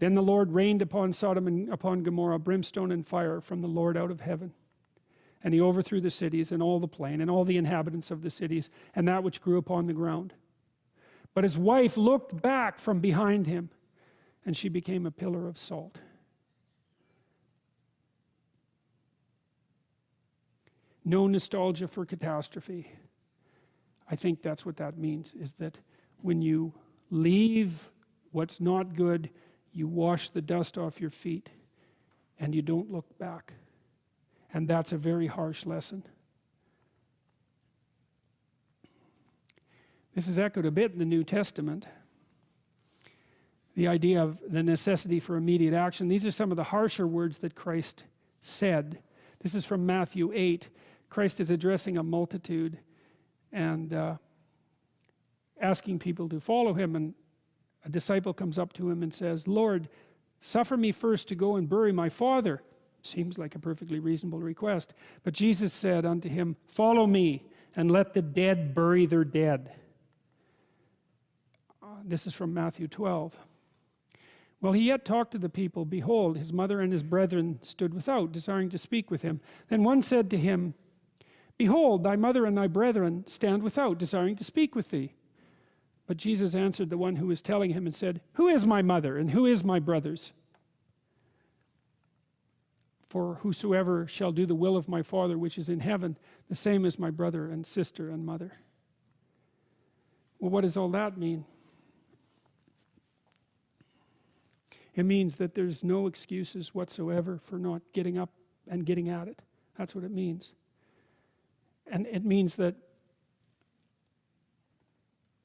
Then the Lord rained upon Sodom and upon Gomorrah brimstone and fire from the Lord out of heaven. And he overthrew the cities and all the plain and all the inhabitants of the cities and that which grew upon the ground. But his wife looked back from behind him, and she became a pillar of salt. No nostalgia for catastrophe. I think that's what that means, is that when you leave what's not good, you wash the dust off your feet and you don't look back. And that's a very harsh lesson. This is echoed a bit in the New Testament. The idea of the necessity for immediate action. These are some of the harsher words that Christ said. This is from Matthew 8. Christ is addressing a multitude and asking people to follow him, and a disciple comes up to him and says, "Lord, suffer me first to go and bury my father." Seems like a perfectly reasonable request. But Jesus said unto him, "Follow me, and let the dead bury their dead." This is from Matthew 12. While he yet talked to the people, behold, his mother and his brethren stood without, desiring to speak with him. Then one said to him, "Behold, thy mother and thy brethren stand without, desiring to speak with thee." But Jesus answered the one who was telling him and said, "Who is my mother and who is my brothers? For whosoever shall do the will of my Father which is in heaven, the same is my brother and sister and mother." Well, what does all that mean? It means that there's no excuses whatsoever for not getting up and getting at it. That's what it means. And it means that,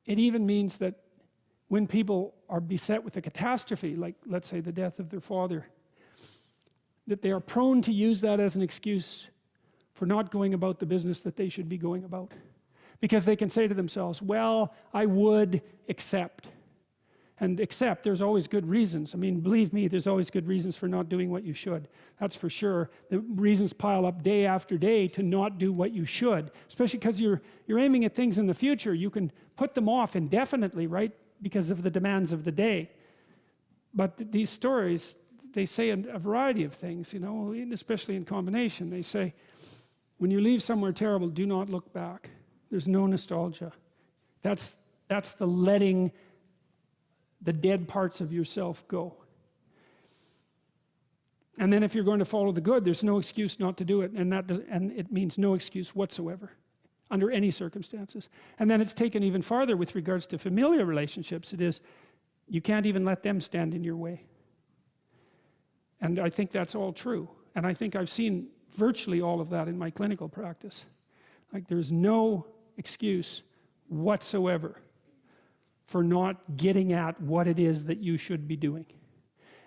it even means that when people are beset with a catastrophe, like let's say the death of their father, that they are prone to use that as an excuse for not going about the business that they should be going about. Because they can say to themselves, well, I would accept. And accept, there's always good reasons. I mean, believe me, there's always good reasons for not doing what you should. That's for sure. The reasons pile up day after day to not do what you should. Especially because you're aiming at things in the future. You can put them off indefinitely, right? Because of the demands of the day. But these stories, they say a variety of things, you know, especially in combination. They say, when you leave somewhere terrible, do not look back. There's no nostalgia. That's the letting the dead parts of yourself go. And then if you're going to follow the good, there's no excuse not to do it. And it means no excuse whatsoever, under any circumstances. And then it's taken even farther with regards to familial relationships. It is, you can't even let them stand in your way. And I think that's all true. And I think I've seen virtually all of that in my clinical practice. Like, there's no excuse whatsoever for not getting at what it is that you should be doing.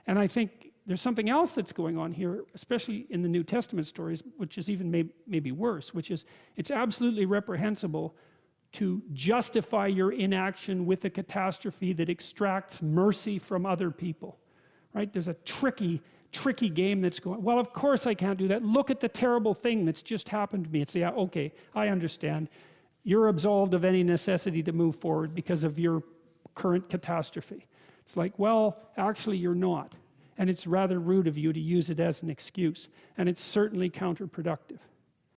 And I think there's something else that's going on here, especially in the New Testament stories, which is even maybe worse, which is it's absolutely reprehensible to justify your inaction with a catastrophe that extracts mercy from other people, right? There's a tricky game that's going, well, of course I can't do that. Look at the terrible thing that's just happened to me. It's, yeah, okay, I understand. You're absolved of any necessity to move forward because of your current catastrophe. It's like, well, actually you're not. And it's rather rude of you to use it as an excuse. And it's certainly counterproductive.